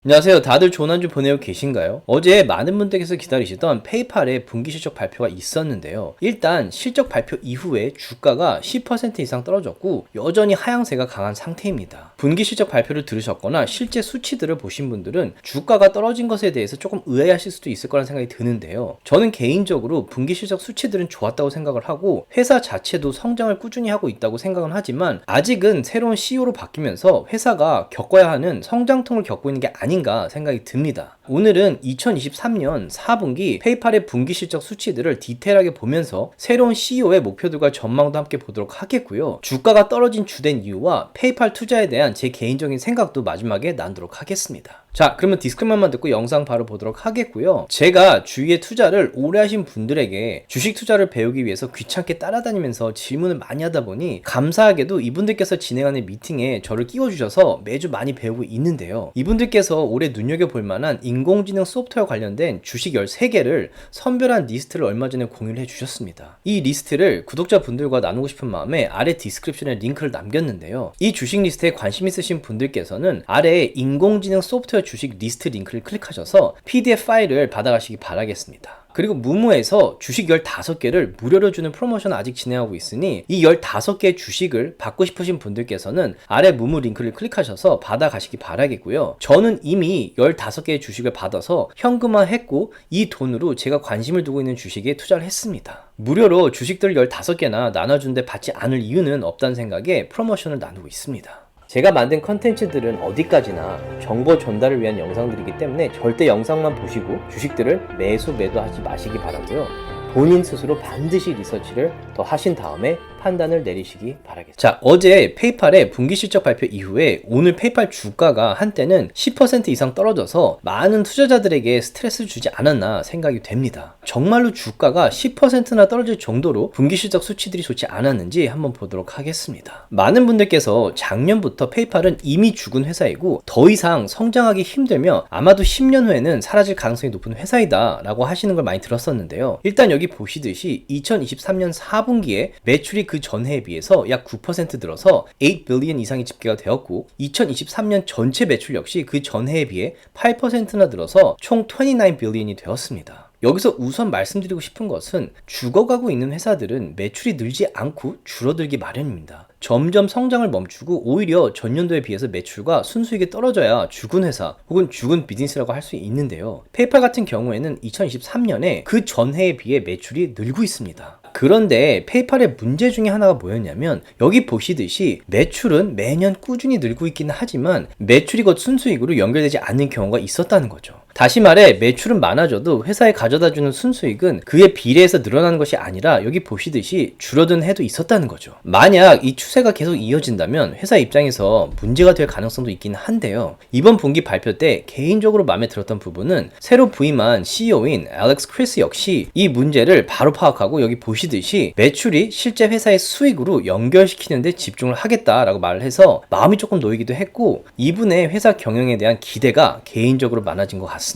안녕하세요. 다들 좋은 한 주 보내고 계신가요? 어제 많은 분들께서 기다리시던 페이팔의 분기 실적 발표가 있었는데요. 일단 실적 발표 이후에 주가가 10% 이상 떨어졌고 여전히 하향세가 강한 상태입니다. 분기 실적 발표를 들으셨거나 실제 수치들을 보신 분들은 주가가 떨어진 것에 대해서 조금 의아해하실 수도 있을 거라는 생각이 드는데요. 저는 개인적으로 분기 실적 수치들은 좋았다고 생각을 하고 회사 자체도 성장을 꾸준히 하고 있다고 생각은 하지만 아직은 새로운 CEO로 바뀌면서 회사가 겪어야 하는 성장통을 겪고 있는 게 아닌가 생각이 듭니다. 오늘은 2023년 4분기 페이팔의 분기 실적 수치들을 디테일하게 보면서 새로운 CEO의 목표들과 전망도 함께 보도록 하겠고요. 주가가 떨어진 주된 이유와 페이팔 투자에 대한 제 개인적인 생각도 마지막에 나누도록 하겠습니다. 자, 그러면 디스크레이머만 듣고 영상 바로 보도록 하겠고요. 제가 주위에 투자를 오래 하신 분들에게 주식 투자를 배우기 위해서 귀찮게 따라다니면서 질문을 많이 하다 보니 감사하게도 이분들께서 진행하는 미팅에 저를 끼워주셔서 매주 많이 배우고 있는데요. 이분들께서 올해 눈여겨볼 만한 인공지능 소프트웨어 관련된 주식 13개를 선별한 리스트를 얼마 전에 공유를 해주셨습니다. 이 리스트를 구독자분들과 나누고 싶은 마음에 아래 디스크립션에 링크를 남겼는데요. 이 주식 리스트에 관심 있으신 분들께서는 아래에 인공지능 소프트웨어 주식 리스트 링크를 클릭하셔서 PDF 파일을 받아가시기 바라겠습니다. 그리고 무무에서 주식 15개를 무료로 주는 프로모션을 아직 진행하고 있으니 이 15개의 주식을 받고 싶으신 분들께서는 아래 무무 링크를 클릭하셔서 받아가시기 바라겠고요. 저는 이미 15개의 주식을 받아서 현금화했고 이 돈으로 제가 관심을 두고 있는 주식에 투자를 했습니다. 무료로 주식들 15개나 나눠주는데 받지 않을 이유는 없다는 생각에 프로모션을 나누고 있습니다. 제가 만든 컨텐츠들은 어디까지나 정보 전달을 위한 영상들이기 때문에 절대 영상만 보시고 주식들을 매도하지 마시기 바라고요. 본인 스스로 반드시 리서치를 더 하신 다음에 판단을 내리시기 바라겠습니다. 자, 어제 페이팔의 분기 실적 발표 이후에 오늘 페이팔 주가가 한때는 10% 이상 떨어져서 많은 투자자들에게 스트레스를 주지 않았나 생각이 됩니다. 정말로 주가가 10%나 떨어질 정도로 분기 실적 수치들이 좋지 않았는지 한번 보도록 하겠습니다. 많은 분들께서 작년부터 페이팔은 이미 죽은 회사이고 더 이상 성장하기 힘들며 아마도 10년 후에는 사라질 가능성이 높은 회사이다 라고 하시는 걸 많이 들었었는데요. 일단 여기 보시듯이 2023년 4분기에 매출이 그 전해에 비해서 약 9% 들어서 8 빌리언 이상이 집계가 되었고 2023년 전체 매출 역시 그 전해에 비해 8%나 들어서 총 29 빌리언이 되었습니다. 여기서 우선 말씀드리고 싶은 것은 죽어가고 있는 회사들은 매출이 늘지 않고 줄어들기 마련입니다. 점점 성장을 멈추고 오히려 전년도에 비해서 매출과 순수익이 떨어져야 죽은 회사 혹은 죽은 비즈니스라고 할 수 있는데요. 페이팔 같은 경우에는 2023년에 그 전해에 비해 매출이 늘고 있습니다. 그런데 페이팔의 문제 중에 하나가 뭐였냐면 여기 보시듯이 매출은 매년 꾸준히 늘고 있기는 하지만 매출이 곧 순수익으로 연결되지 않는 경우가 있었다는 거죠. 다시 말해 매출은 많아져도 회사에 가져다주는 순수익은 그에 비례해서 늘어나는 것이 아니라 여기 보시듯이 줄어든 해도 있었다는 거죠. 만약 이 추세가 계속 이어진다면 회사 입장에서 문제가 될 가능성도 있긴 한데요. 이번 분기 발표 때 개인적으로 마음에 들었던 부분은 새로 부임한 CEO인 알렉스 크리스 역시 이 문제를 바로 파악하고 여기 보시듯이 매출이 실제 회사의 수익으로 연결시키는 데 집중을 하겠다라고 말을 해서 마음이 조금 놓이기도 했고 이분의 회사 경영에 대한 기대가 개인적으로 많아진 것 같습니다.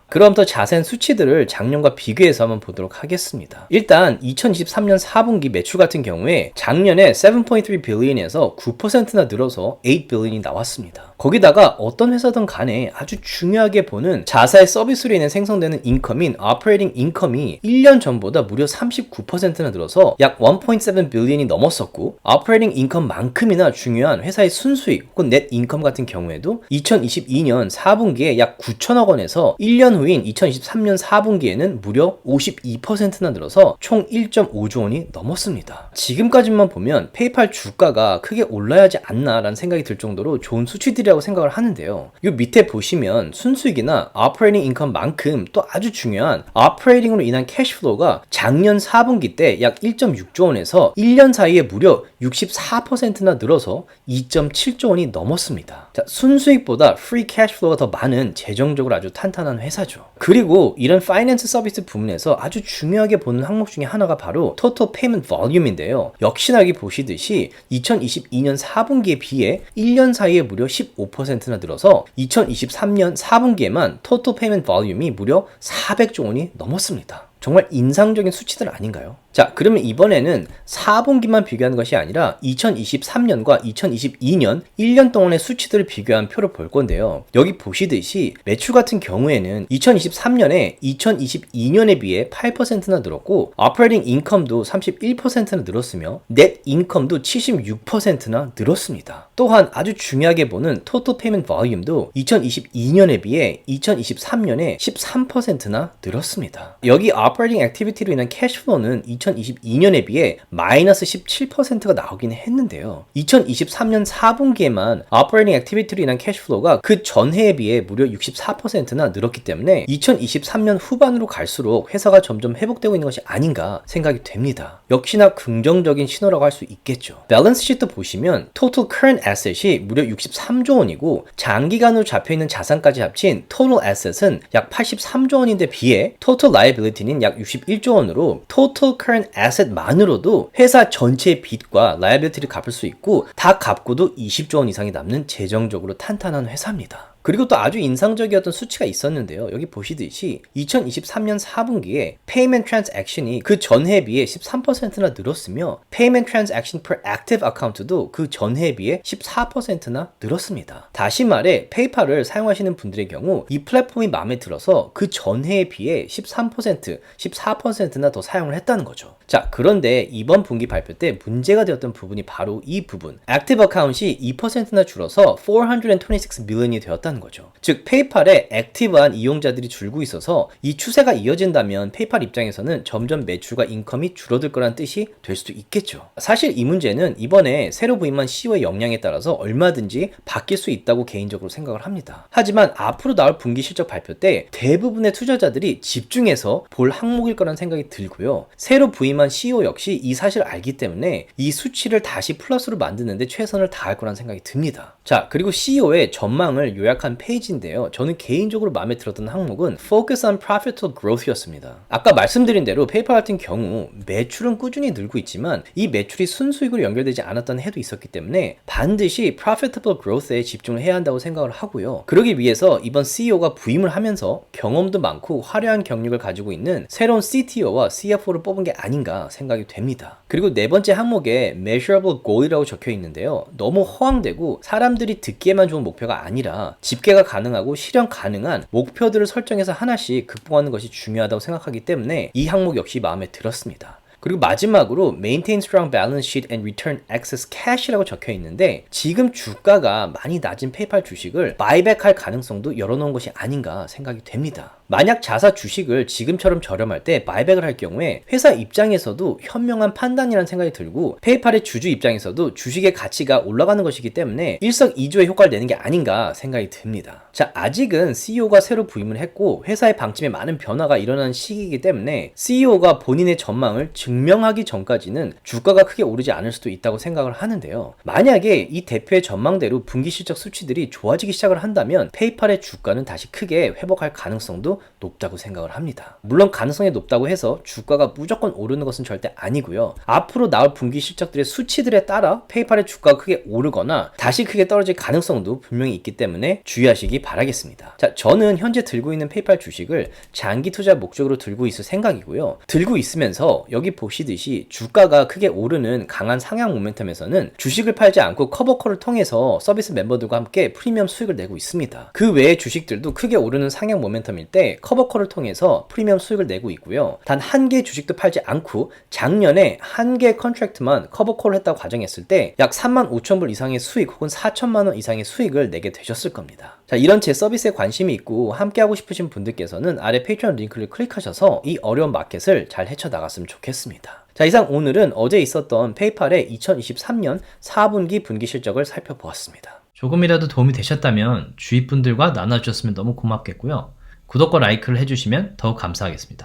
그럼 더 자세한 수치들을 작년과 비교해서 한번 보도록 하겠습니다. 일단 2023년 4분기 매출 같은 경우에 작년에 7.3 빌리언에서 9%나 늘어서 8 빌리언이 나왔습니다. 거기다가 어떤 회사든 간에 아주 중요하게 보는 자사의 서비스로 인해 생성되는 인컴인 operating 인컴이 1년 전보다 무려 39%나 늘어서 약 1.7 빌리언이 넘었었고 operating 인컴만큼이나 중요한 회사의 순수익 혹은 넷 인컴 같은 경우에도 2022년 4분기에 약 9천억 원에서 1년 후인 2023년 4분기에는 무려 52%나 늘어서 총 1.5조 원이 넘었습니다. 지금까지만 보면 페이팔 주가가 크게 올라야 하지 않나라는 생각이 들 정도로 좋은 수치들이라고 생각을 하는데요. 이 밑에 보시면 순수익이나 operating income만큼 또 아주 중요한 operating으로 인한 캐시플로우가 작년 4분기 때 약 1.6조 원에서 1년 사이에 무려 64%나 늘어서 2.7조 원이 넘었습니다. 자, 순수익보다 free cash flow가 더 많은 재정적으로 아주 탄탄한 회사죠. 그리고 이런 파이낸스 서비스 부문에서 아주 중요하게 보는 항목 중에 하나가 바로 total payment volume인데요. 역시나 여기 보시듯이 2022년 4분기에 비해 1년 사이에 무려 15%나 늘어서 2023년 4분기에만 total payment volume이 무려 400조 원이 넘었습니다. 정말 인상적인 수치들 아닌가요? 자, 그러면 이번에는 4분기만 비교하는 것이 아니라 2023년과 2022년 1년 동안의 수치들을 비교한 표를 볼 건데요. 여기 보시듯이 매출 같은 경우에는 2023년에 2022년에 비해 8%나 늘었고 Operating Income도 31%나 늘었으며 Net Income도 76%나 늘었습니다. 또한 아주 중요하게 보는 Total Payment Volume도 2022년에 비해 2023년에 13%나 늘었습니다. 여기 Operating Activity로 인한 캐시플로우는 2022년에 비해 마이너스 17%가 나오긴 했는데요. 2023년 4분기에만 Operating Activity로 인한 캐시플로우가 그 전해에 비해 무려 64%나 늘었기 때문에 2023년 후반으로 갈수록 회사가 점점 회복되고 있는 것이 아닌가 생각이 됩니다. 역시나 긍정적인 신호라고 할 수 있겠죠. 밸런스 시트 보시면 Total Current Asset이 무려 63조 원이고 장기간으로 잡혀있는 자산까지 합친 Total Asset은 약 83조 원인데 비해 Total Liability는 약 61조 원으로 Total Current Asset만으로도 회사 전체의 빚과 Liability를 갚을 수 있고 다 갚고도 20조 원 이상이 남는 재정적으로 탄탄한 회사입니다. 그리고 또 아주 인상적이었던 수치가 있었는데요. 여기 보시듯이 2023년 4분기에 Payment Transaction이 그 전해에 비해 13%나 늘었으며 Payment Transaction per Active Account도 그 전해에 비해 14%나 늘었습니다. 다시 말해 페이팔을 사용하시는 분들의 경우 이 플랫폼이 마음에 들어서 그 전해에 비해 13%, 14%나 더 사용을 했다는 거죠. 자, 그런데 이번 분기 발표 때 문제가 되었던 부분이 바로 이 부분. Active Account이 2%나 줄어서 426 million이 되었다는 거죠. 즉 페이팔에 액티브한 이용자들이 줄고 있어서 이 추세가 이어진다면 페이팔 입장에서는 점점 매출과 인컴이 줄어들 거란 뜻이 될 수도 있겠죠. 사실 이 문제는 이번에 새로 부임한 CEO의 역량에 따라서 얼마든지 바뀔 수 있다고 개인적으로 생각을 합니다. 하지만 앞으로 나올 분기 실적 발표 때 대부분의 투자자들이 집중해서 볼 항목일 거란 생각이 들고요. 새로 부임한 CEO 역시 이 사실을 알기 때문에 이 수치를 다시 플러스로 만드는데 최선을 다할 거란 생각이 듭니다. 자, 그리고 CEO의 전망을 요약한 페이지인데요. 저는 개인적으로 마음에 들었던 항목은 Focus on Profitable Growth였습니다. 아까 말씀드린 대로 페이팔 같은 경우 매출은 꾸준히 늘고 있지만 이 매출이 순수익으로 연결되지 않았던 해도 있었기 때문에 반드시 Profitable Growth에 집중을 해야 한다고 생각을 하고요. 그러기 위해서 이번 CEO가 부임을 하면서 경험도 많고 화려한 경력을 가지고 있는 새로운 CTO와 CFO를 뽑은 게 아닌가 생각이 됩니다. 그리고 네 번째 항목에 Measurable Goal이라고 적혀 있는데요. 너무 허황되고 사람들이 듣기에만 좋은 목표가 아니라 집계가 가능하고 실현 가능한 목표들을 설정해서 하나씩 극복하는 것이 중요하다고 생각하기 때문에 이 항목 역시 마음에 들었습니다. 그리고 마지막으로 Maintain Strong Balance Sheet and Return Excess Cash이라고 적혀 있는데 지금 주가가 많이 낮은 페이팔 주식을 바이백할 가능성도 열어놓은 것이 아닌가 생각이 됩니다. 만약 자사 주식을 지금처럼 저렴할 때 바이백을 할 경우에 회사 입장에서도 현명한 판단이라는 생각이 들고 페이팔의 주주 입장에서도 주식의 가치가 올라가는 것이기 때문에 일석이조의 효과를 내는 게 아닌가 생각이 듭니다. 자, 아직은 CEO가 새로 부임을 했고 회사의 방침에 많은 변화가 일어나는 시기이기 때문에 CEO가 본인의 전망을 증명하기 전까지는 주가가 크게 오르지 않을 수도 있다고 생각을 하는데요. 만약에 이 대표의 전망대로 분기 실적 수치들이 좋아지기 시작을 한다면 페이팔의 주가는 다시 크게 회복할 가능성도 높다고 생각을 합니다. 물론 가능성이 높다고 해서 주가가 무조건 오르는 것은 절대 아니고요. 앞으로 나올 분기 실적들의 수치들에 따라 페이팔의 주가가 크게 오르거나 다시 크게 떨어질 가능성도 분명히 있기 때문에 주의하시기 바라겠습니다. 자, 저는 현재 들고 있는 페이팔 주식을 장기 투자 목적으로 들고 있을 생각이고요. 들고 있으면서 여기 보시듯이 주가가 크게 오르는 강한 상향 모멘텀에서는 주식을 팔지 않고 커버콜을 통해서 서비스 멤버들과 함께 프리미엄 수익을 내고 있습니다. 그 외의 주식들도 크게 오르는 상향 모멘텀일 때 커버콜을 통해서 프리미엄 수익을 내고 있고요. 단 한 개 주식도 팔지 않고 작년에 한 개 컨트랙트만 커버콜을 했다고 가정했을 때 약 35,000불 이상의 수익 혹은 4천만 원 이상의 수익을 내게 되셨을 겁니다. 자, 이런 제 서비스에 관심이 있고 함께 하고 싶으신 분들께서는 아래 페이트리온 링크를 클릭하셔서 이 어려운 마켓을 잘 헤쳐나갔으면 좋겠습니다. 자, 이상 오늘은 어제 있었던 페이팔의 2023년 4분기 분기 실적을 살펴보았습니다. 조금이라도 도움이 되셨다면 주위 분들과 나눠주셨으면 너무 고맙겠고요. 구독과 라이크를 해주시면 더욱 감사하겠습니다.